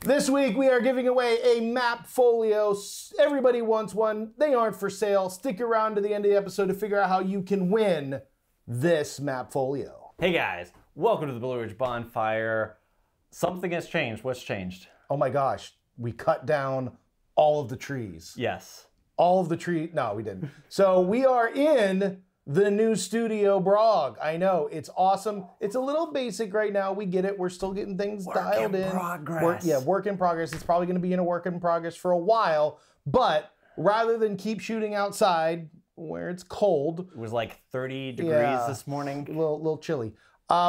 This week we are giving away a map folio. Everybody wants one. They aren't for sale. Stick around to the end of the episode to figure out how you can win this map folio. Hey guys, welcome to the Blue Ridge Bonfire. Something has changed. What's changed? Oh my gosh, we cut down all of the trees. Yes. All of the trees. No, we didn't. So we are in the new studio Brog. I know, it's awesome. It's a little basic right now. We get it. We're still getting things dialed in. Work in progress. It's probably going to be in a work in progress for a while. But rather than keep shooting outside where it's cold. It was like 30 degrees this morning. A little chilly.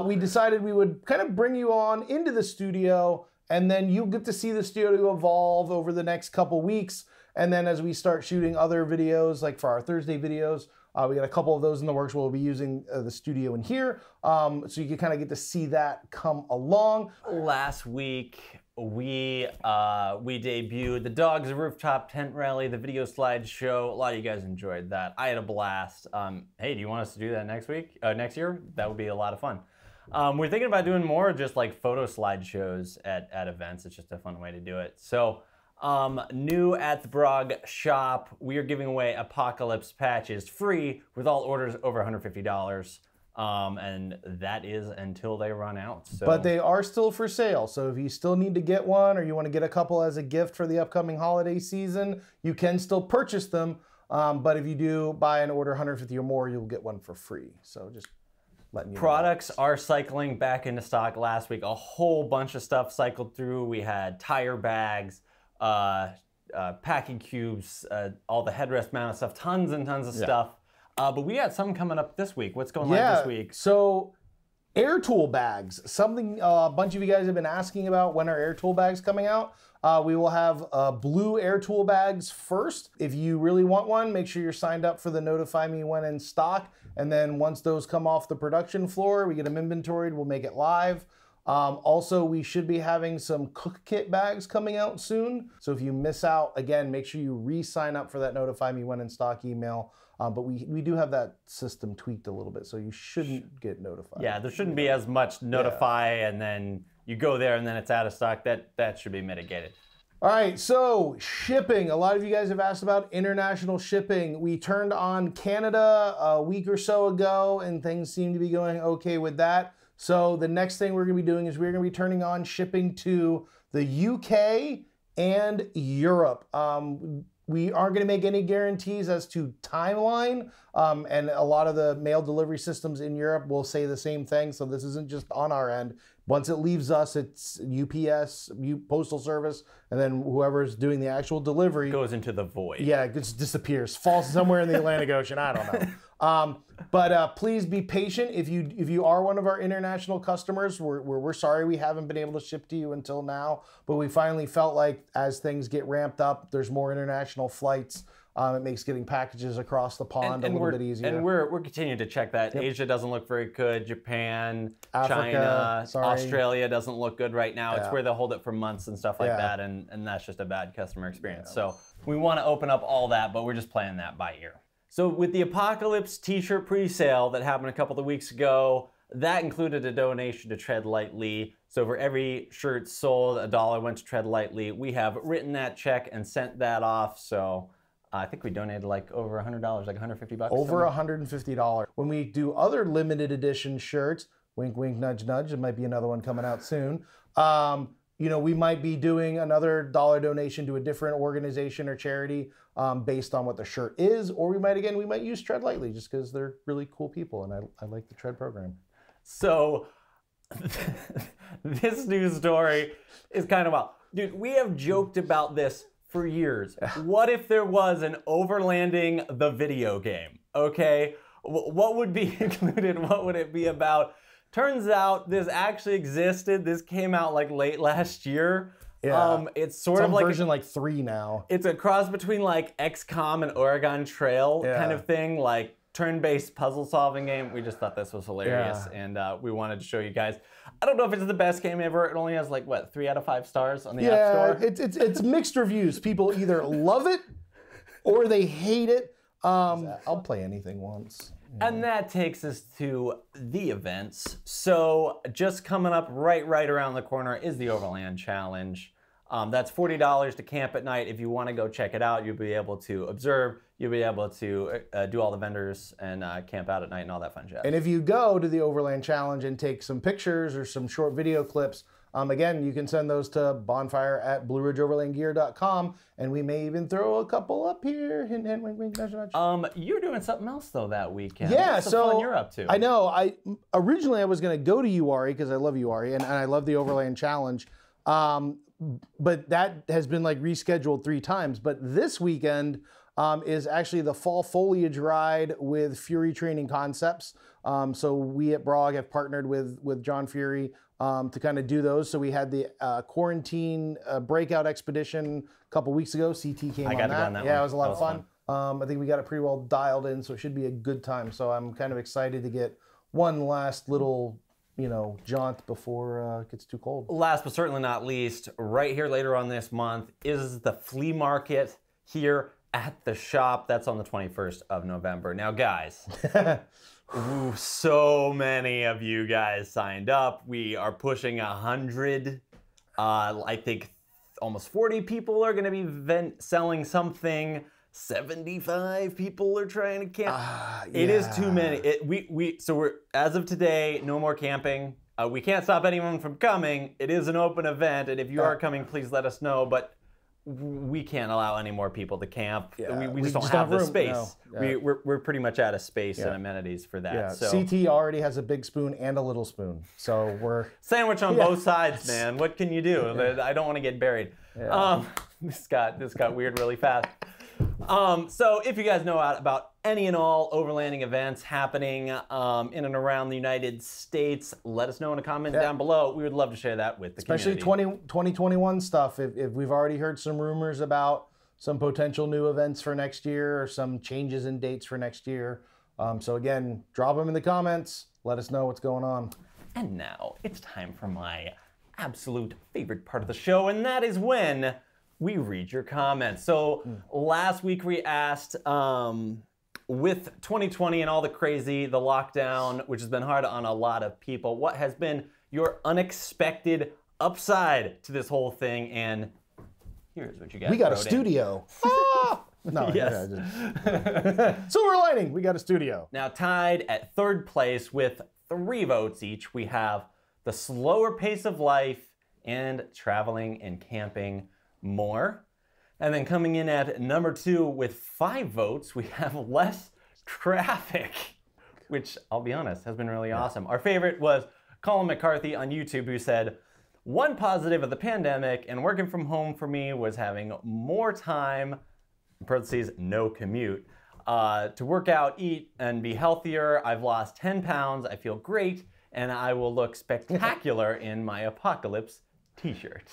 We decided we would kind of bring you on into the studio, and then you'll get to see the studio evolve over the next couple weeks. And then as we start shooting other videos, like for our Thursday videos, we got a couple of those in the works. We'll be using the studio in here, so you can kind of get to see that come along. Last week, we debuted the Dogs Rooftop Tent Rally, the video slideshow. A lot of you guys enjoyed that. I had a blast. Hey, do you want us to do that next week? Next year? That would be a lot of fun. We're thinking about doing more just like photo slideshows at events. It's just a fun way to do it. So. New at the Brog shop, we are giving away Apocalypse patches free with all orders over $150. And that is until they run out. So. But they are still for sale. So if you still need to get one or you want to get a couple as a gift for the upcoming holiday season, you can still purchase them. But if you do buy an order 150 or more, you'll get one for free. So just letting you know. Products are cycling back into stock last week. A whole bunch of stuff cycled through. We had tire bags, packing cubes, all the headrest mounted stuff, tons and tons of stuff. But we got some coming up this week. What's going on this week? So air tool bags, something a bunch of you guys have been asking about. When are air tool bags coming out? We will have blue air tool bags first. If you really want one, make sure you're signed up for the notify me when in stock. And then once those come off the production floor, we get them inventoried, we'll make it live. Also, we should be having some cook kit bags coming out soon. So if you miss out, again, make sure you re-sign up for that notify me when in stock email. But we do have that system tweaked a little bit, so you shouldn't get notified. Yeah, there shouldn't be as much notify and then you go there and then it's out of stock. That should be mitigated. All right, so shipping. A lot of you guys have asked about international shipping. We turned on Canada a week or so ago and things seem to be going okay with that. So the next thing we're going to be doing is we're going to be turning on shipping to the UK and Europe. We aren't going to make any guarantees as to timeline, and a lot of the mail delivery systems in Europe will say the same thing, so this isn't just on our end. Once it leaves us, it's UPS, Postal Service, and then whoever's doing the actual delivery goes into the void. Yeah, it just disappears, falls somewhere in the Atlantic Ocean, I don't know. But please be patient. If you are one of our international customers, we're sorry we haven't been able to ship to you until now, but we finally felt like as things get ramped up, there's more international flights. It makes getting packages across the pond a little bit easier. And we're continuing to check that. Asia doesn't look very good. Japan, Africa, China, Australia doesn't look good right now. It's where they'll hold it for months and stuff like that, and that's just a bad customer experience. So we want to open up all that, but we're just playing that by ear. So with the Apocalypse t-shirt pre-sale that happened a couple of weeks ago, that included a donation to Tread Lightly. So for every shirt sold, $1 went to Tread Lightly. We have written that check and sent that off. So I think we donated like over $100, like $150. Over $150. When we do other limited edition shirts, wink, wink, nudge, nudge, there might be another one coming out soon. You know, we might be doing another $1 donation to a different organization or charity based on what the shirt is, or we might use Tread Lightly just because they're really cool people and I like the Tread program. So this news story is kind of wild. Dude, we have joked about this for years. What if there was an Overlanding the video game? Okay, what would be included? What would it be about? Turns out this actually existed. This came out like late last year. Yeah. It's sort of like version like 3 now. It's a cross between like XCOM and Oregon Trail kind of thing, like turn-based puzzle solving game. We just thought this was hilarious and we wanted to show you guys. I don't know if it's the best game ever. It only has like what, 3 out of 5 stars on the App Store. It's mixed reviews. People either love it or they hate it. I'll play anything once. And that takes us to the events. So just coming up right around the corner is the Overland Challenge. That's $40 to camp at night. If you want to go check it out, you'll be able to observe. You'll be able to do all the vendors and camp out at night and all that fun jazz. And if you go to the Overland Challenge and take some pictures or some short video clips, again, you can send those to bonfire@blueridgeoverlandgear.com, and we may even throw a couple up here. Hint, hint, wink, wink, nudge, nudge. You're doing something else though that weekend. Yeah, What's the so fun you're up to? I know. Originally I was going to go to URI because I love URI and I love the Overland Challenge, but that has been like rescheduled 3 times. But this weekend is actually the fall foliage ride with Fury Training Concepts. So we at Brog have partnered with John Fury to kind of do those. So we had the quarantine breakout expedition a couple weeks ago. CT came on that. Yeah, it was a lot of fun. I think we got it pretty well dialed in, so it should be a good time. So I'm kind of excited to get one last little, jaunt before it gets too cold. Last but certainly not least, right here later on this month is the Flea Market here at the shop. That's on the 21st of November. Now, guys, so many of you guys signed up. We are pushing 100. I think almost 40 people are going to be selling something. 75 people are trying to camp. Yeah. It is too many. So we're, as of today, no more camping. We can't stop anyone from coming. It is an open event, and if you are coming, please let us know. But we can't allow any more people to camp. Yeah. We just don't have the space. No. Yeah. We're pretty much out of space and amenities for that. Yeah. So. CT already has a big spoon and a little spoon, so we're sandwich on both sides, man. What can you do? I don't want to get buried. Yeah. This got weird really fast. So if you guys know about any and all overlanding events happening in and around the United States, let us know in a comment down below. We would love to share that with the community. Especially 2021 stuff. If we've already heard some rumors about some potential new events for next year or some changes in dates for next year. So again, drop them in the comments. Let us know what's going on. And now it's time for my absolute favorite part of the show, and that is when we read your comments. So last week we asked, with 2020 and all the crazy, the lockdown, which has been hard on a lot of people, what has been your unexpected upside to this whole thing? And here's what you guys We got a studio. No, yes. Silver lining, we got a studio. Now tied at 3rd place with 3 votes each, we have the slower pace of life and traveling and camping more. And then coming in at number 2 with 5 votes, we have less traffic, which I'll be honest, has been really awesome. Our favorite was Colin McCarthy on YouTube, who said, "One positive of the pandemic and working from home for me was having more time, in parentheses, no commute, to work out, eat, and be healthier. I've lost 10 pounds, I feel great, and I will look spectacular in my apocalypse t-shirt."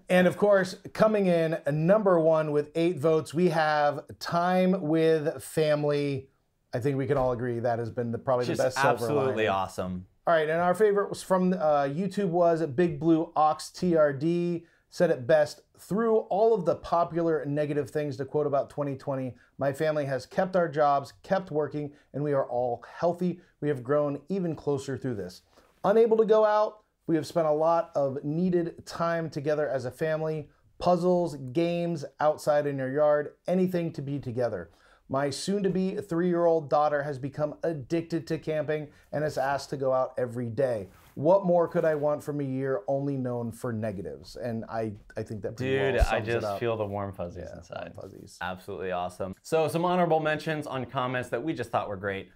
And of course, coming in number 1 with 8 votes, we have time with family. I think we can all agree that has been probably the best silver lining. Absolutely awesome. All right, and our favorite was from YouTube was Big Blue Ox TRD. Said it best: "Through all of the popular negative things to quote about 2020, my family has kept our jobs, kept working, and we are all healthy. We have grown even closer through this. Unable to go out, we have spent a lot of needed time together as a family, puzzles, games, outside in your yard, anything to be together. My soon-to-be 3-year-old daughter has become addicted to camping and is asked to go out every day. What more could I want from a year only known for negatives?" And I think that pretty well sums I just it up. feel the warm fuzzies inside. Warm fuzzies. Absolutely awesome. So some honorable mentions on comments that we just thought were great.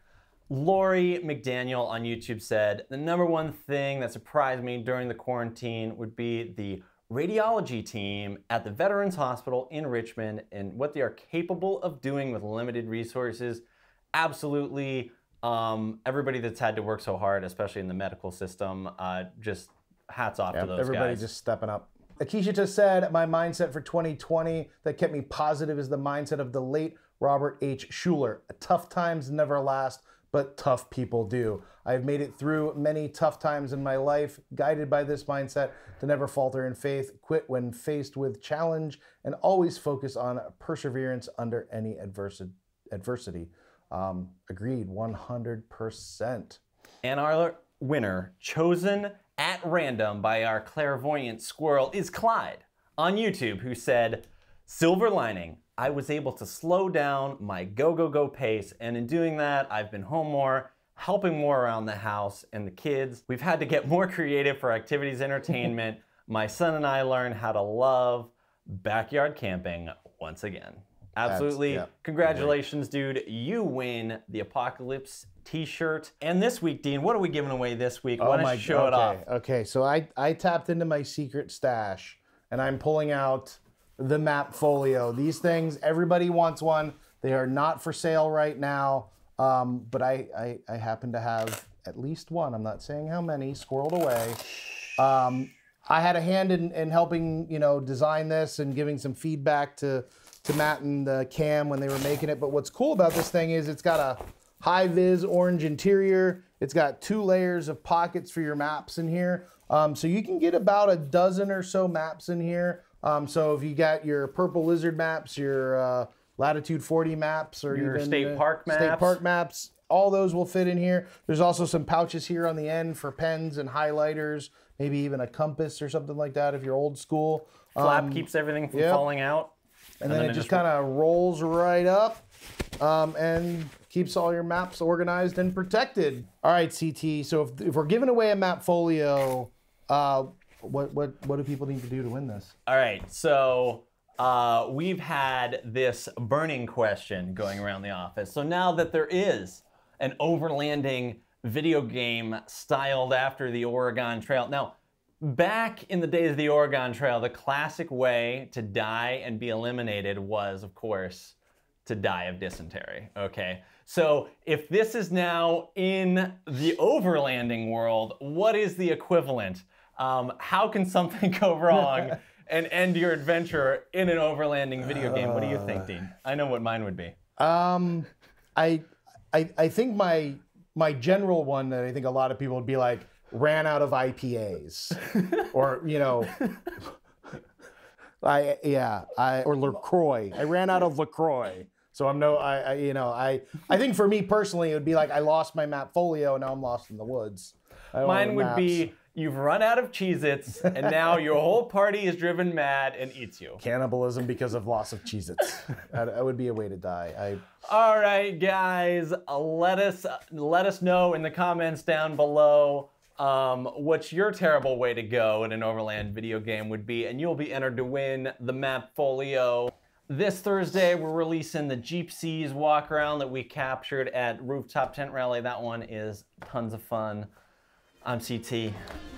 Lori McDaniel on YouTube said, "The number 1 thing that surprised me during the quarantine would be the radiology team at the Veterans Hospital in Richmond and what they are capable of doing with limited resources." Absolutely. Everybody that's had to work so hard, especially in the medical system, just hats off to those everybody guys. just stepping up. Akisha just said, "My mindset for 2020 that kept me positive is the mindset of the late Robert H. Schuller. Tough times never last, but tough people do. I have made it through many tough times in my life, guided by this mindset to never falter in faith, quit when faced with challenge, and always focus on perseverance under any adversity." Agreed, 100%. And our winner, chosen at random by our clairvoyant squirrel, is Clyde on YouTube who said, "Silver lining, I was able to slow down my go pace, and in doing that, I've been home more, helping more around the house and the kids. We've had to get more creative for activities, entertainment. My son and I learned how to love backyard camping once again." Absolutely. Congratulations, dude. You win the Apocalypse t-shirt. And this week, Dean, what are we giving away this week? Why don't you show it off? Okay, so I tapped into my secret stash, and I'm pulling out the map folio. These things, everybody wants one. They are not for sale right now, but I happen to have at least one. I'm not saying how many, squirreled away. I had a hand in helping, you know, design this and giving some feedback to Matt and Cam when they were making it. But what's cool about this thing is it's got a high-vis orange interior. It's got 2 layers of pockets for your maps in here. So you can get about a dozen or so maps in here. So if you got your Purple Lizard maps, your Latitude 40 maps, or your even state park maps, all those will fit in here. There's also some pouches here on the end for pens and highlighters, maybe even a compass or something like that if you're old school. Flap keeps everything from falling out. And then it just kind of rolls right up and keeps all your maps organized and protected. All right, CT, so if we're giving away a map folio, what do people need to do to win this? All right, so we've had this burning question going around the office. So now that there is an overlanding video game styled after the Oregon Trail. Now, back in the days of the Oregon Trail, the classic way to die and be eliminated was, of course, to die of dysentery, okay? So if this is now in the overlanding world, what is the equivalent? How can something go wrong and end your adventure in an overlanding video game? What do you think, Dean? I know what mine would be. I think my general one that I think a lot of people would be like, ran out of IPAs, or you know, or LaCroix. I ran out of LaCroix. So I think for me personally, it would be like I lost my map folio and now I'm lost in the woods. Mine would be you've run out of Cheez-Its and now your whole party is driven mad and eats you. Cannibalism because of loss of Cheez-Its. That would be a way to die. All right, guys, let us know in the comments down below what your terrible way to go in an Overland video game would be, and you'll be entered to win the map folio. This Thursday, we're releasing the Jeepsies walk around that we captured at Rooftop Tent Rally. That one is tons of fun. I'm CT.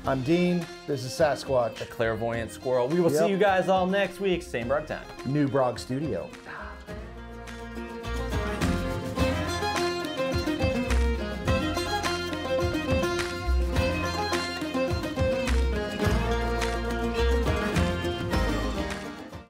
I'm Dean. This is Sasquatch. The Clairvoyant Squirrel. We will see you guys all next week. Same broad time. New Brog Studio.